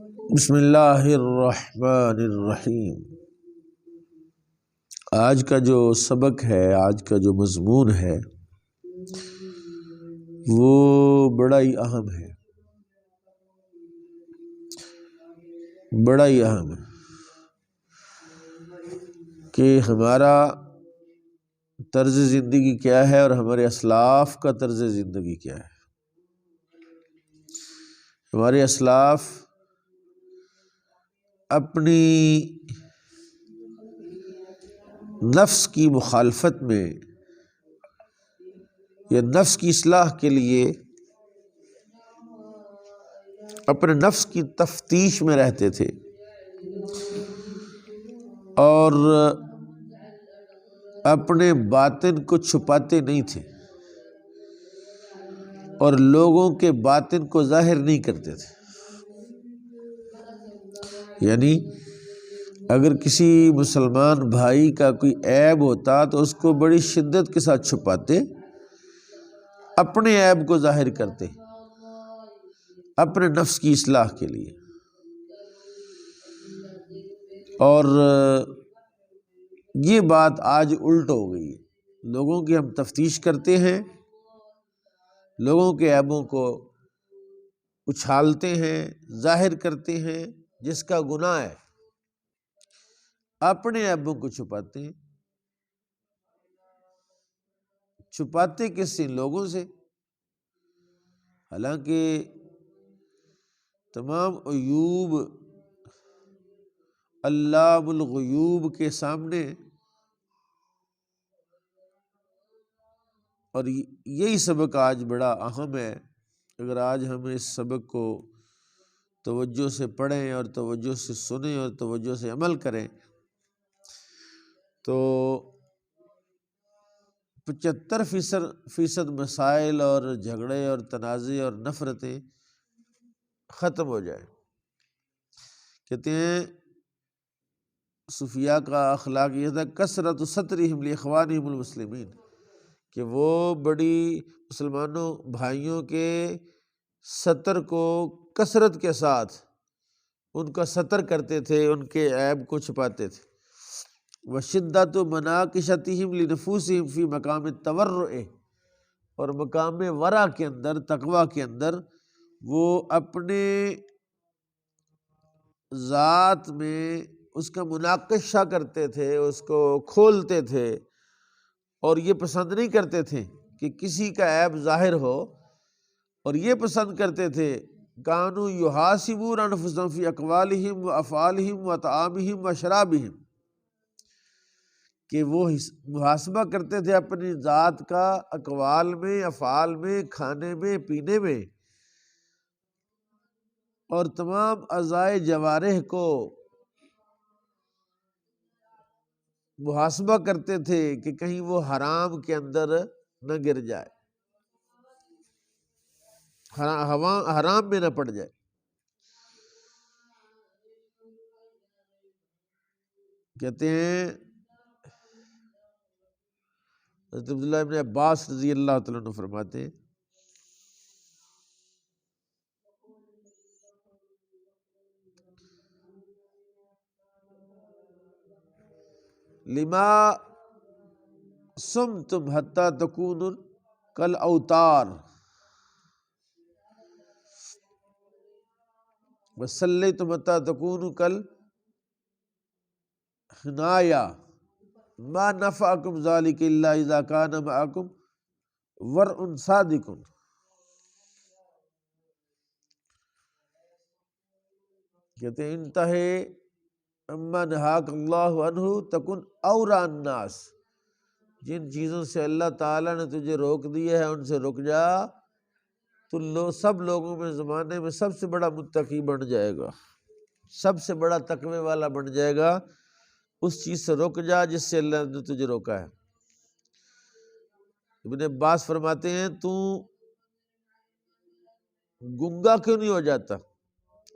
بسم اللہ الرحمن الرحیم۔ آج کا جو سبق ہے، آج کا جو مضمون ہے وہ بڑا ہی اہم ہے، بڑا ہی اہم ہے کہ ہمارا طرز زندگی کیا ہے اور ہمارے اسلاف کا طرز زندگی کیا ہے۔ ہمارے اسلاف اپنی نفس کی مخالفت میں یا نفس کی اصلاح کے لیے اپنے نفس کی تفتیش میں رہتے تھے اور اپنے باطن کو چھپاتے نہیں تھے اور لوگوں کے باطن کو ظاہر نہیں کرتے تھے۔ یعنی اگر کسی مسلمان بھائی کا کوئی عیب ہوتا تو اس کو بڑی شدت کے ساتھ چھپاتے، اپنے عیب کو ظاہر کرتے اپنے نفس کی اصلاح کے لیے۔ اور یہ بات آج الٹ ہو گئی ہے، لوگوں کی ہم تفتیش کرتے ہیں، لوگوں کے عیبوں کو اچھالتے ہیں، ظاہر کرتے ہیں، جس کا گناہ ہے، اپنے عیبوں کو چھپاتے ہیں۔ چھپاتے کس سے؟ لوگوں سے۔ حالانکہ تمام عیوب علام الغیوب کے سامنے، اور یہی سبق آج بڑا اہم ہے۔ اگر آج ہم اس سبق کو توجہ سے پڑھیں اور توجہ سے سنیں اور توجہ سے عمل کریں تو 75% مسائل اور جھگڑے اور تنازع اور نفرتیں ختم ہو جائیں۔ کہتے ہیں صوفیاء کا اخلاق یہ تھا، کثرت سترہم لاخوانہم المسلمین، کہ وہ بڑی مسلمانوں بھائیوں کے ستر کو کثرت کے ساتھ ان کا ستر کرتے تھے، ان کے عیب کو چھپاتے تھے۔ وشدت مناقشتہم لنفوسہم فی مقام التورع، اور مقام ورع کے اندر، تقوی کے اندر، وہ اپنے ذات میں اس کا مناقشہ کرتے تھے، اس کو کھولتے تھے، اور یہ پسند نہیں کرتے تھے کہ کسی کا عیب ظاہر ہو، اور یہ پسند کرتے تھے کانوا یحاسبون انفسہم فی اقوالہم و افعالہم و طعامہم و شرابہم، کہ وہ محاسبہ کرتے تھے اپنی ذات کا اقوال میں، افعال میں، کھانے میں، پینے میں، اور تمام اعضائے جوارح کو محاسبہ کرتے تھے کہ کہیں وہ حرام کے اندر نہ گر جائے، حرام میں نہ پڑ جائے۔ کہتے ہیں حضرت عبداللہ ابن عباس رضی اللہ تعالیٰ عنہ فرماتے ہیں لما صمتم حتی تکونوا کالاوتار وصلیتم حتی تکونوا کالحنایا ما نفعکم ذلک الا اذا کان معکم ورع صادق۔ کہتے ہیں انتہے اما نہاک اللہ عنہ تکن اورع الناس، جن چیزوں سے اللہ تعالیٰ نے تجھے روک دیا ہے ان سے رک جا، تو سب لوگوں میں زمانے میں سب سے بڑا متقی بن جائے گا، سب سے بڑا تقوی والا بن جائے گا۔ اس چیز سے رک جا جس سے اللہ نے تجھے روکا ہے۔ ابن عباس فرماتے ہیں تو گنگا کیوں نہیں ہو جاتا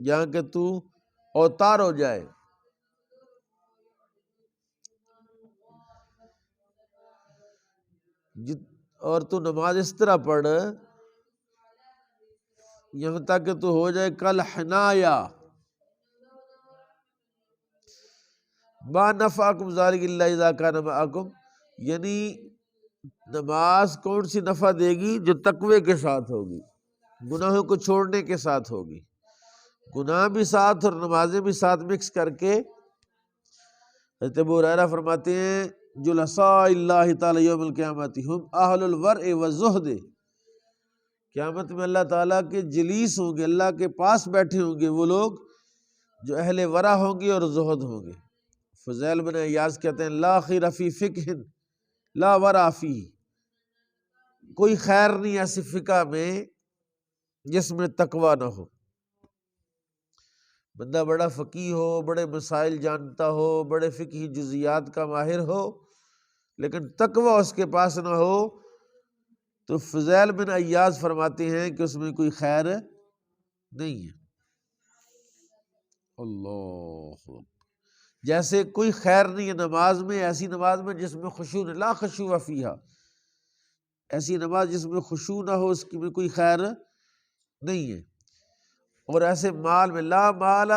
یہاں کہ تو اوتار ہو جائے؟ اور تو نماز اس طرح پڑھ یہاں تک کہ تو ہو جائے کل حنایا، ما نفعکم ذالک الا اذا کان معکم، یعنی نماز کون سی نفع دے گی؟ جو تقوی کے ساتھ ہوگی، گناہوں کو چھوڑنے کے ساتھ ہوگی، گناہ بھی ساتھ اور نمازیں بھی ساتھ مکس کر کے۔ حضرت ابو ہریرہ فرماتے ہیں جلساء اللہ تعالی یوم القیامت ہم اہل الورع والزہد، قیامت میں اللہ تعالیٰ کے جلیس ہوں گے، اللہ کے پاس بیٹھے ہوں گے وہ لوگ جو اہل ورع ہوں گے اور زہد ہوں گے۔ فضیل بن عیاض کہتے ہیں لا خیر فی فقہ لا ورع فیہ، کوئی خیر نہیں ایسی فقہ میں جس میں تقوی نہ ہو۔ بندہ بڑا فقیہ ہو، بڑے مسائل جانتا ہو، بڑے فقہی جزیات کا ماہر ہو، لیکن تقوی اس کے پاس نہ ہو تو فضیل بن عیاض فرماتے ہیں کہ اس میں کوئی خیر نہیں ہے۔ اللہ، جیسے کوئی خیر نہیں ہے نماز میں، ایسی نماز میں جس میں خشوع نہ، لا خشوع فیہا، ایسی نماز جس میں خشوع نہ ہو اس کی میں کوئی خیر نہیں ہے۔ اور ایسے مال میں لا مال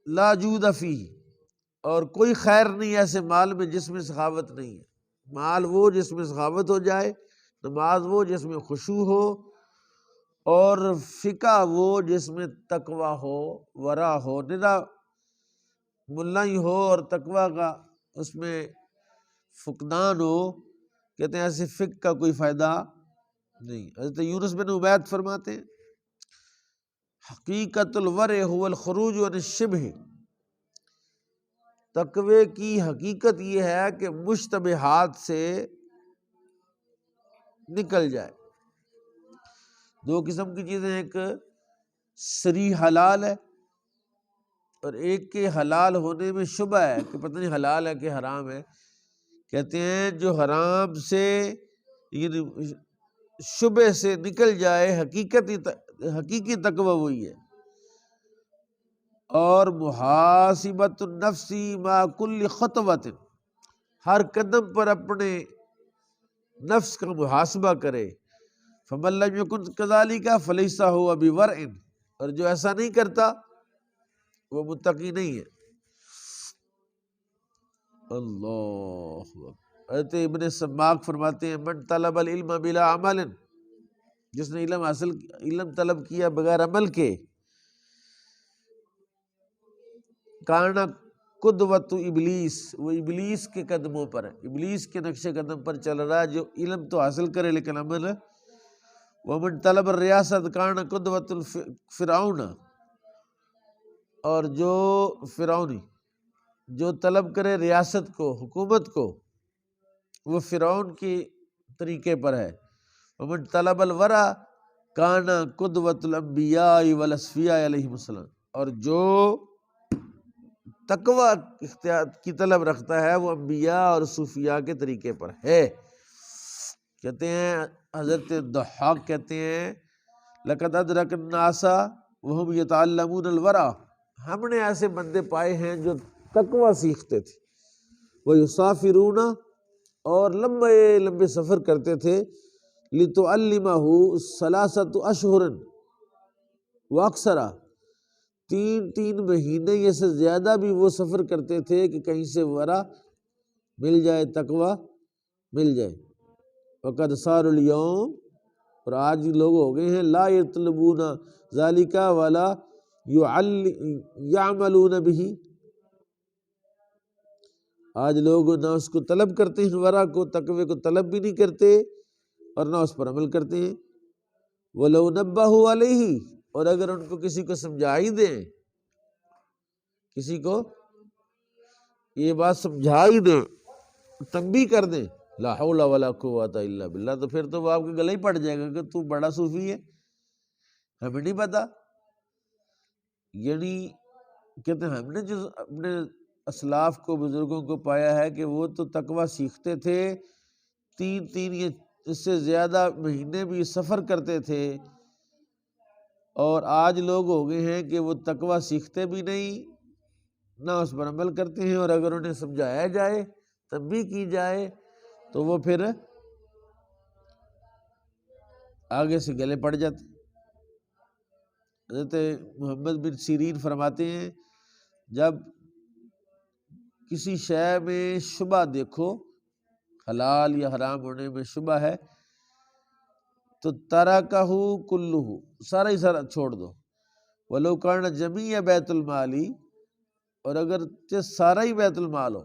لا جود فیہ، اور کوئی خیر نہیں ایسے مال میں جس میں سخاوت نہیں ہے۔ مال وہ جس میں سخاوت ہو جائے، نماز وہ جس میں خشوع ہو، اور فقہ وہ جس میں تقوی ہو، ورع ہو، ندا ملا ہی ہو اور تقوی کا اس میں فقدان ہو۔ کہتے ہیں ایسے فقہ کا کوئی فائدہ نہیں۔ حضرت یونس بن عبید فرماتے ہیں حقیقت الورع هو الخروج عن الشبہ، تقوی کی حقیقت یہ ہے کہ مشتبہات سے نکل جائے۔ دو قسم کی چیزیں، ایک صریح حلال ہے اور ایک کے حلال ہونے میں شبہ ہے کہ پتہ نہیں حلال ہے کہ حرام ہے۔ کہتے ہیں جو حرام سے یعنی شبہ سے نکل جائے، حقیقی تقوی وہی ہے۔ اور محاسبۃ النفس مع کل خطوۃ، ہر قدم پر اپنے نفس کا محاسبہ کرے۔ فمن لم یکن کذالک فلیس ہو بورع، اور جو ایسا نہیں کرتا وہ متقی نہیں ہے۔ اللہ، حضرت ابن سماک فرماتے ہیں من طلب العلم بلا عمل، جس نے علم طلب کیا بغیر عمل کے، کانا قدوۃ ابلیس، وہ ابلیس کے قدموں پر ہے، ابلیس کے نقش قدم پر چل رہا ہے جو علم تو حاصل کرے لیکن عمل ہے۔ ومن طلب الریاست کانا قدوۃ فرعون، اور جو فرعونی جو طلب کرے ریاست کو، حکومت کو، وہ فرعون کے طریقے پر ہے۔ ومن طلب الورع کانا قدوۃ الانبیاء والاصفیاء علیہم السلام، اور جو تقوی اختیار کی طلب رکھتا ہے وہ انبیاء اور صوفیاء کے طریقے پر ہے۔ کہتے ہیں حضرت ضحاک کہتے ہیں لقد ادرک الناس وهم یتعلمون الورع، ہم نے ایسے بندے پائے ہیں جو تقوی سیکھتے تھے، ویسافرون، اور لمبے لمبے سفر کرتے تھے، لتعلمہ ثلاثۃ اشہر واکثر، 3 مہینے یا سے زیادہ بھی وہ سفر کرتے تھے کہ کہیں سے ورع مل جائے، تقوی مل جائے۔ وقد صار اليوم، اور آج لوگ ہو گئے ہیں لا یطلبون ذالک ولا یعملون به، آج لوگ نہ اس کو طلب کرتے ہیں، ورع کو، تقوی کو طلب بھی نہیں کرتے اور نہ اس پر عمل کرتے ہیں۔ وَلَوْ نَبَّهُ عَلَيْهِ، اور اگر ان کو کسی کو سمجھا ہی دیں، کسی کو یہ بات سمجھا ہی دیں، تنبیہ کر دیں، لا حول ولا قوۃ الا باللہ، تو پھر تو وہ آپ کے گلے ہی پڑ جائے گا کہ تو بڑا صوفی ہے، ہمیں نہیں پتا۔ یعنی کہتے ہیں ہم نے جو اپنے اسلاف کو، بزرگوں کو پایا ہے کہ وہ تو تقوی سیکھتے تھے، 3 یا اس سے زیادہ مہینے بھی سفر کرتے تھے، اور آج لوگ ہو گئے ہیں کہ وہ تقوی سیکھتے بھی نہیں، نہ اس پر عمل کرتے ہیں، اور اگر انہیں سمجھایا جائے، تنبیہ کی جائے، تو وہ پھر آگے سے گلے پڑ جاتے۔ حضرت محمد بن سیرین فرماتے ہیں جب کسی شے میں شبہ دیکھو، حلال یا حرام ہونے میں شبہ ہے، تو ترکہ کلہ، سارا ہی سارا چھوڑ دو، ولو کان جمیع بیت المالی، اور اگر سارا ہی بیت المال ہو۔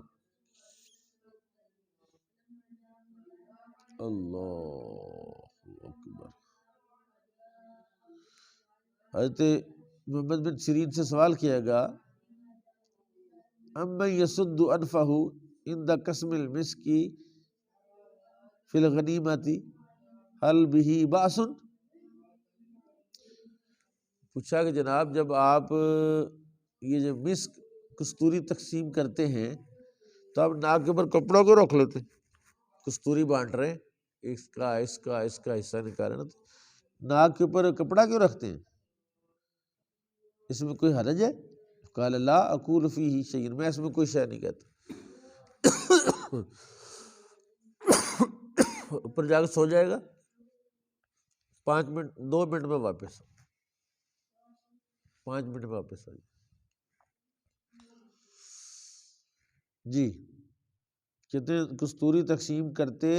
اللہ اکبر۔ حضرت محمد بن سیرین سے سوال کیا گیا، امن یسد انفہ عند قسم المسک فی الغنیمۃ هل به باس؟ پوچھا کہ جناب جب آپ یہ جو مسک کستوری تقسیم کرتے ہیں تو آپ ناک کے اوپر کپڑوں کو رکھ لیتے، کستوری بانٹ رہے ہیں، اس کا حصہ نکالے نا، تو ناک کے اوپر کپڑا کیوں رکھتے ہیں؟ اس میں کوئی حرج ہے؟ قال لا اقول فیہ شیء، میں اس میں کوئی شے نہیں کہتا۔ اوپر جا کے سو جائے گا، 5 منٹ 2 منٹ میں واپس، 5 منٹ میں واپس آ جائے جی۔ کہتے کستوری تقسیم کرتے،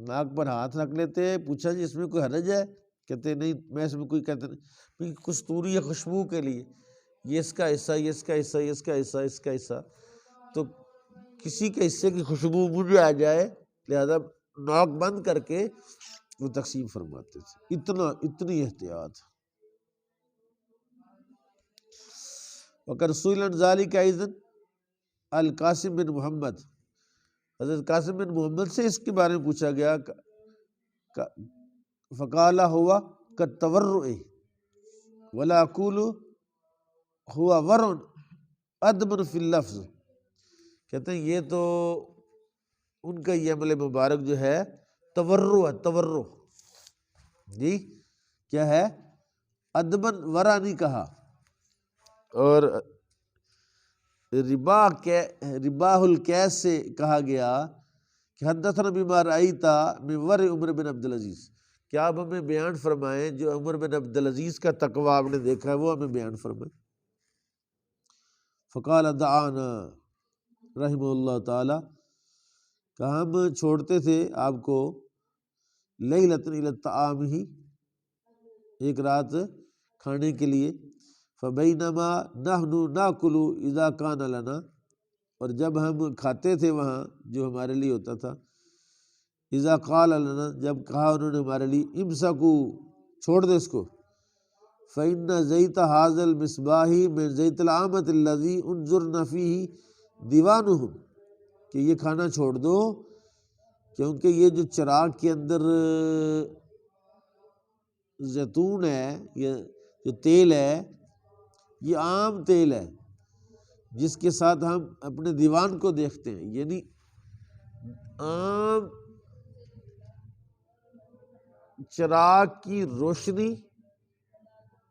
ناک پر ہاتھ رکھ لیتے، پوچھا جی اس میں کوئی حرج ہے؟ کہتے نہیں، میں اس میں کوئی کہتا نہیں، کستوری یا خوشبو کے لیے یہ اس کا حصہ، یہ اس کا حصہ، یہ اس کا حصہ، اس کا حصہ، تو کسی کے حصے کی خوشبو مجھے آ جائے، لہذا ناک بند کر کے وہ تقسیم فرماتے تھے، اتنی احتیاط۔ وقد سئل عن ذلك ايضا القاسم بن محمد، حضرت قاسم بن محمد سے اس کے بارے میں پوچھا گیا، فقال هو كالتورع ولا اقول هو ورع ادبر في اللفظ، کہتے ہیں یہ تو ان کا یہ عمل مبارک جو ہے تورع ہے، تورع جی کیا ہے، ادبن ورع نہیں کہا۔ اور رباح الکیس سے کہا گیا کہ حدثنا بما رأیت من ورع عمر بن عبدالعزیز، کیا آپ ہمیں بیان فرمائیں جو عمر بن عبدالعزیز کا تقوی آپ نے دیکھا ہے وہ ہمیں بیان فرمائیں۔ فقال دعانا رحمہ اللہ تعالی، کہ ہم چھوڑتے تھے آپ کو لیلۃ الی الطعام، ہی ایک رات کھانے کے لیے، فبینما نحن ناکل اذا کان لنا، اور جب ہم کھاتے تھے وہاں جو ہمارے لیے ہوتا تھا، اذا قال لنا جب کہا انہوں نے ہمارے لیے، امسکو چھوڑ دے اس کو، فإن زیت هذا المصباح من زیت العامة الذي انظرن فيه دیوانهم، کہ یہ کھانا چھوڑ دو کیونکہ یہ جو چراغ کے اندر زیتون ہے، یہ جو تیل ہے یہ عام تیل ہے جس کے ساتھ ہم اپنے دیوان کو دیکھتے ہیں، یعنی عام چراغ کی روشنی،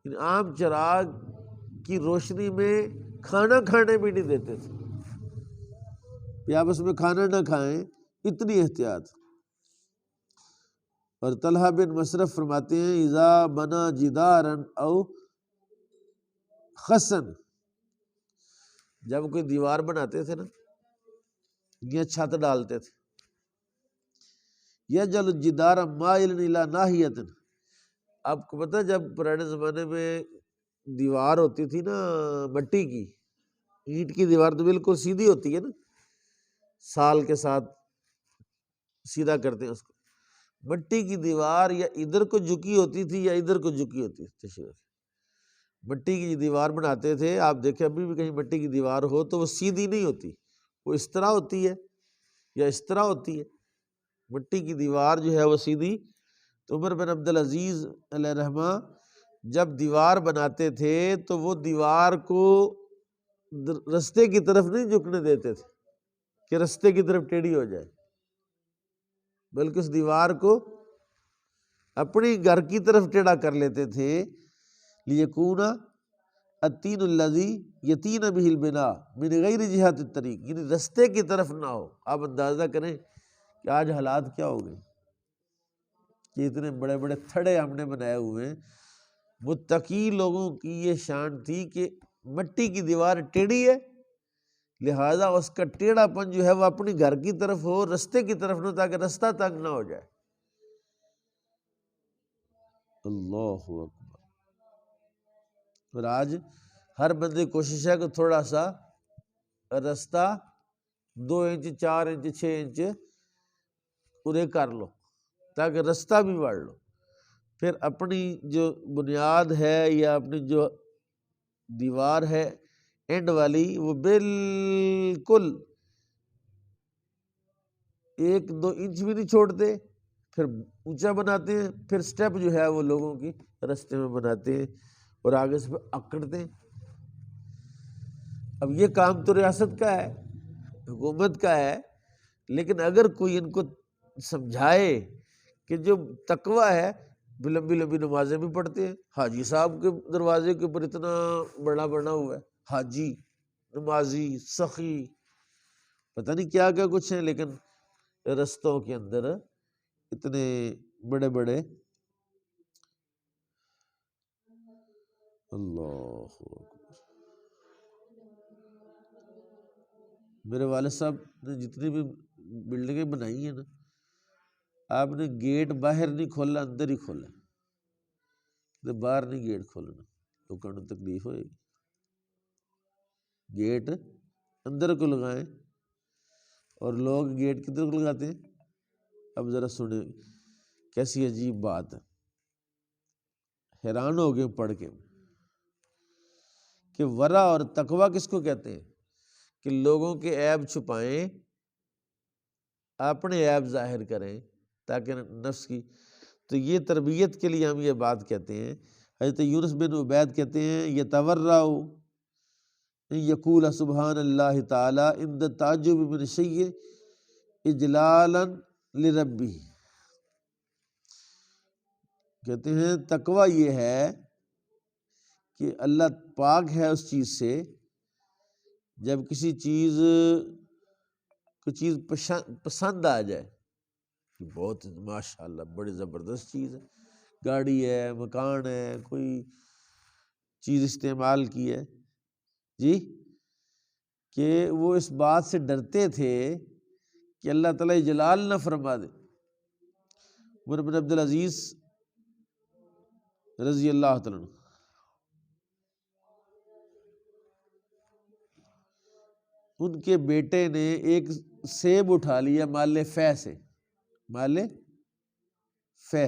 عام چراغ کی روشنی میں کھانا کھانے بھی نہیں دیتے تھے کہ آپ اس میں کھانا نہ کھائیں، اتنی احتیاط۔ اور طلحہ بن مصرف فرماتے ہیں، اذا بنا جدارا او خسن، جب کوئی دیوار بناتے تھے نا یا چھت ڈالتے تھے، یجعل الجدار مائلا الی ناحیۃ، آپ کو پتہ جب پرانے زمانے میں دیوار ہوتی تھی نا مٹی کی، اینٹ کی دیوار تو بالکل سیدھی ہوتی ہے نا، سال کے ساتھ سیدھا کرتے ہیں اس کو، مٹی کی دیوار یا ادھر کو جھکی ہوتی تھی یا ادھر کو جھکی ہوتی تھی، مٹی کی دیوار بناتے تھے، آپ دیکھیں ابھی بھی کہیں مٹی کی دیوار ہو تو وہ سیدھی نہیں ہوتی، وہ اس طرح ہوتی ہے یا اس طرح ہوتی ہے، مٹی کی دیوار جو ہے وہ سیدھی۔ تو عمر بن عبدالعزیز علیہ رحمہ جب دیوار بناتے تھے تو وہ دیوار کو رستے کی طرف نہیں جھکنے دیتے تھے کہ رستے کی طرف ٹیڑھی ہو جائے، بلکہ اس دیوار کو اپنی گھر کی طرف ٹیڑھا کر لیتے تھے، لیکون الطین الذی یتین بہ البناء من غیر جہت الطریق، یعنی رستے کی طرف نہ ہو۔ آپ اندازہ کریں کہ آج حالات کیا ہو گئے کہ اتنے بڑے بڑے تھڑے ہم نے بنائے ہوئے ہیں۔ متقی لوگوں کی یہ شان تھی کہ مٹی کی دیوار ٹیڑھی ہے لہٰذا اس کا ٹیڑھا پن جو ہے وہ اپنی گھر کی طرف ہو، رستے کی طرف نہ، تاکہ رستہ تنگ نہ ہو جائے۔ اللہ اکبر۔ اور آج ہر بندے کی کوشش ہے کہ تھوڑا سا رستہ 2 انچ 4 انچ 6 انچ پورے کر لو تاکہ رستہ بھی بڑھ لو، پھر اپنی جو بنیاد ہے یا اپنی جو دیوار ہے اینڈ والی، وہ بالکل 1-2 انچ بھی نہیں چھوڑتے، پھر اونچا بناتے ہیں، پھر سٹیپ جو ہے وہ لوگوں کی رستے میں بناتے ہیں اور آگے سے اکڑتے ہیں۔ اب یہ کام تو ریاست کا ہے، حکومت کا ہے، لیکن اگر کوئی ان کو سمجھائے کہ جو تقویٰ ہے، لمبی لمبی نمازیں بھی پڑھتے ہیں، حاجی صاحب کے دروازے کے اوپر اتنا بڑا بنا ہوا ہے، حاجی، نمازی، سخی، پتہ نہیں کیا کیا کچھ ہے، لیکن رستوں کے اندر اتنے بڑے بڑے۔ اللہ اکبر۔ میرے والد صاحب نے جتنی بھی بلڈنگیں بنائی ہیں نا، آپ نے گیٹ باہر نہیں کھولا، اندر ہی کھولا، باہر نہیں گیٹ کھولنا، لوگوں کو تکلیف ہوئے گی۔ گیٹ اندر کو لگائیں، اور لوگ گیٹ کدھر کو لگاتے ہیں؟ اب ذرا سنیں کیسی عجیب بات ہے، حیران ہو گئے پڑھ کے کہ ورع اور تقویٰ کس کو کہتے ہیں؟ کہ لوگوں کے عیب چھپائیں، اپنے عیب ظاہر کریں تاکہ نفس کی، تو یہ تربیت کے لیے ہم یہ بات کہتے ہیں۔ حضرت یونس بن عبید کہتے ہیں یتورع یقول سبحان اللہ تعالی عند تعجب من الشیء اجلالا لربہ، کہتے ہیں تقویٰ یہ ہے کہ اللہ پاک ہے اس چیز سے، جب کسی چیز کوئی چیز پسند آ جائے کہ بہت ماشاءاللہ بڑی زبردست چیز ہے، گاڑی ہے، مکان ہے، کوئی چیز استعمال کی ہے جی، کہ وہ اس بات سے ڈرتے تھے کہ اللہ تعالیٰ جلال نہ فرما دے۔ عمر بن عبدالعزیز رضی اللہ تعالیٰ عنہ، ان کے بیٹے نے ایک سیب اٹھا لیا مال فہ سے، مال فہ،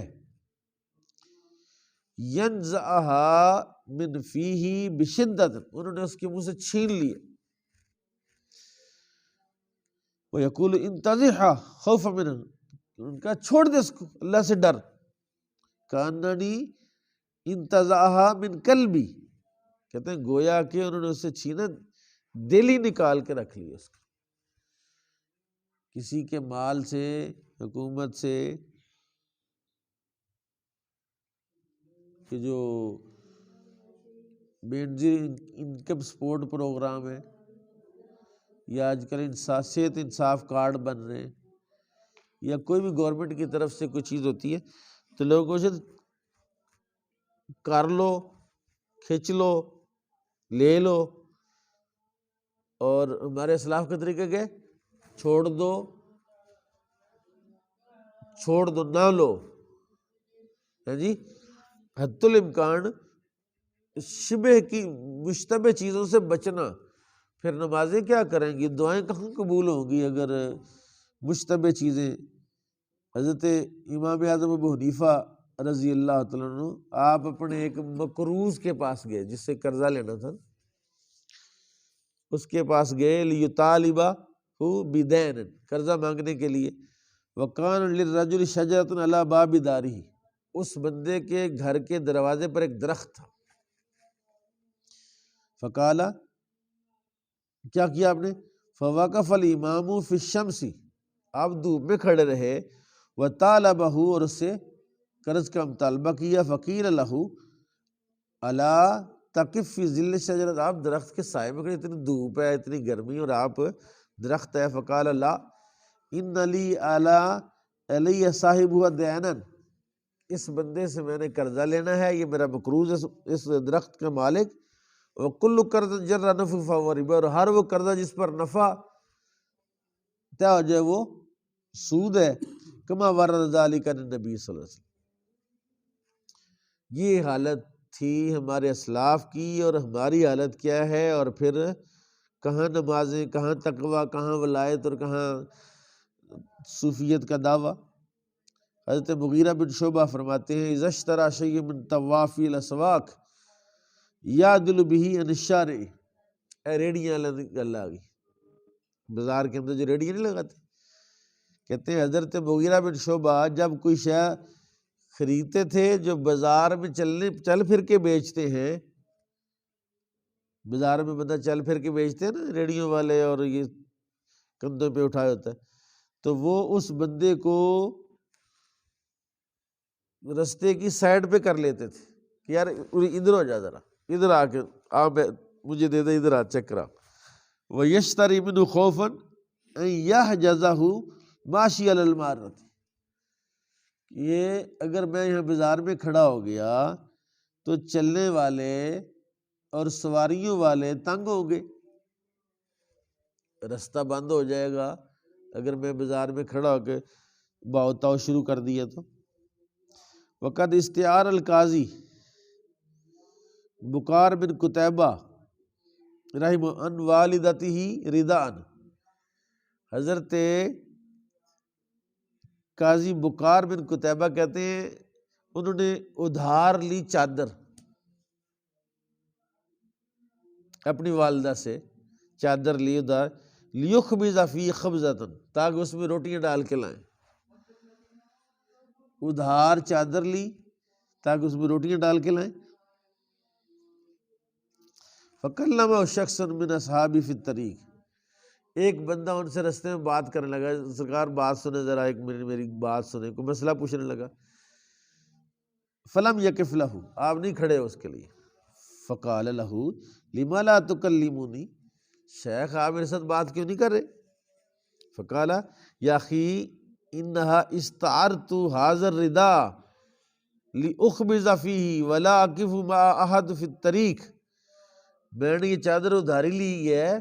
ینزعها من فیہ بشدت، انہوں نے اس کے منہ سے چھین لیا، وَيَقُولُ انتزعها خوفا منہ، ان کا چھوڑ دے اس کو اللہ سے ڈر، کاننی انتزعها من قلبی، کہتے ہیں گویا کہ انہوں نے اسے چھینا، دل ہی نکال کے رکھ لیا اس کا۔ کسی کے مال سے، حکومت سے، کہ جو بینظیر انکم سپورٹ پروگرام ہے، یا آج کل صحت انصاف کارڈ بن رہے ہیں، یا کوئی بھی گورنمنٹ کی طرف سے کوئی چیز ہوتی ہے، تو لوگوں سے کر لو، کھینچ لو، لے لو، اور ہمارے اسلاف کے طریقے کے چھوڑ دو نہ لو، ہے جی، حد الامکان شبہ کی مشتبہ چیزوں سے بچنا۔ پھر نمازیں کیا کریں گی، دعائیں کہاں قبول ہوں گی اگر مشتبہ چیزیں۔ حضرت امام اعظم ابو حنیفہ رضی اللہ تعالیٰ عنہ، آپ اپنے ایک مقروض کے پاس گئے جس سے قرضہ لینا تھا، اس کے پاس گئے، لیطالبہ بدین، قرضہ مانگنے کے لیے، وکان للرجل شجرۃ علی باب دارہ، اس بندے کے گھر کے دروازے پر ایک درخت تھا، فقالا، کیا کیا آپ نے، فوقف الامام فی الشمس، آپ دھوپ میں کھڑے رہے، وطالبہ، اور اس سے قرض کا مطالبہ کیا، فقیل لہ، الا تقف فی ظل الشجرۃ، آپ درخت کے سائے میں کھڑے، اتنی دھوپ ہے، اتنی گرمی، اور آپ درخت ہے، فقال لا ان لی علی صاحبہ دینا، اس بندے سے میں نے قرضہ لینا ہے، یہ میرا مقروض ہے، اس درخت کا مالک وَكُلُّ قَرْضٍ جَرَّ نَفْعًا فَهُوَ رِبًا، اور ہر وہ قرضہ جس پر نفع طے ہو جائے وہ سود ہے. کما ورد ذالک عن النبی صلی اللہ علیہ وسلم. یہ حالت تھی ہمارے اسلاف کی، اور ہماری حالت کیا ہے؟ اور پھر کہاں نمازیں، کہاں تقوی، کہاں ولایت، اور کہاں صوفیت کا دعویٰ. حضرت مغیرہ بن شعبہ فرماتے ہیں اذا اشترى شیء من طوافی الاسواق یعدل به عن الشارع. ریڑیاں اللہ آ گئی، بازار کے اندر جو ریڑیاں نہیں لگاتے، کہتے ہیں حضرت مغیرہ بن شعبہ جب کوئی شے خریدتے تھے جو بازار میں چل پھر کے بیچتے ہیں، بازار میں بندہ چل پھر کے بیچتے ہیں نا، ریڑیوں والے اور یہ کندھوں پہ اٹھائے ہوتا ہے، تو وہ اس بندے کو رستے کی سائڈ پہ کر لیتے تھے کہ یار ادھر ہو جا، ذرا ادھر آ کے مجھے دے دے، ادھر آ چیک کرا. وَيَشْتَرِي مِنْهُ خَوْفًا أَنْ يَحْجَزَهُ مَاشِيَ عَلَى الْمَارَّةِ. یہ اگر میں یہاں بازار میں کھڑا ہو گیا تو چلنے والے اور سواریوں والے تنگ ہوں گے، رستہ بند ہو جائے گا اگر میں بازار میں کھڑا ہو کے باؤ تاؤ شروع کر دیا تو. وقد استعار القاضی بکار بن قتیبہ رحمہ ان والدتہ ردان. حضرت قاضی بکار بن قتیبہ کہتے ہیں انہوں نے ادھار لی چادر اپنی والدہ سے، چادر لی ادھار، لیخبز فی خبزۃ، تاکہ اس میں روٹیاں ڈال کے لائیں. ادھار چادر لی تاکہ اس میں روٹیاں ڈال کے لائیں. فَكَلَّمَهُ شَخْصٌ مِّنْ أَصْحَابِهِ فِي الطَّرِيقِ. ایک بندہ ان سے رستے میں بات کرنے لگا، سرکار بات سنیں ذرا، ایک منٹ میری بات سنیں، کوئی مسئلہ پوچھنے لگا. فَلَمْ يَقِفْ لَهُ، آپ نہیں کھڑے اس کے لیے. فَقَالَ لَهُ لِمَ لَا تُكَلِّمُونِي، شیخ آپ میرے ساتھ بات کیوں نہیں کر رہے؟ فَقَالَ يَا أَخِي إِنَّهَا اسْتَعَرْتُ هَذَا الرِّدَاءَ لِأُخْبِزَ فِيهِ وَلَا أَقِفُ مَعَ أَحَدٍ فِي الطَّرِيقِ. میں نے یہ چادر ادھاری لی ہے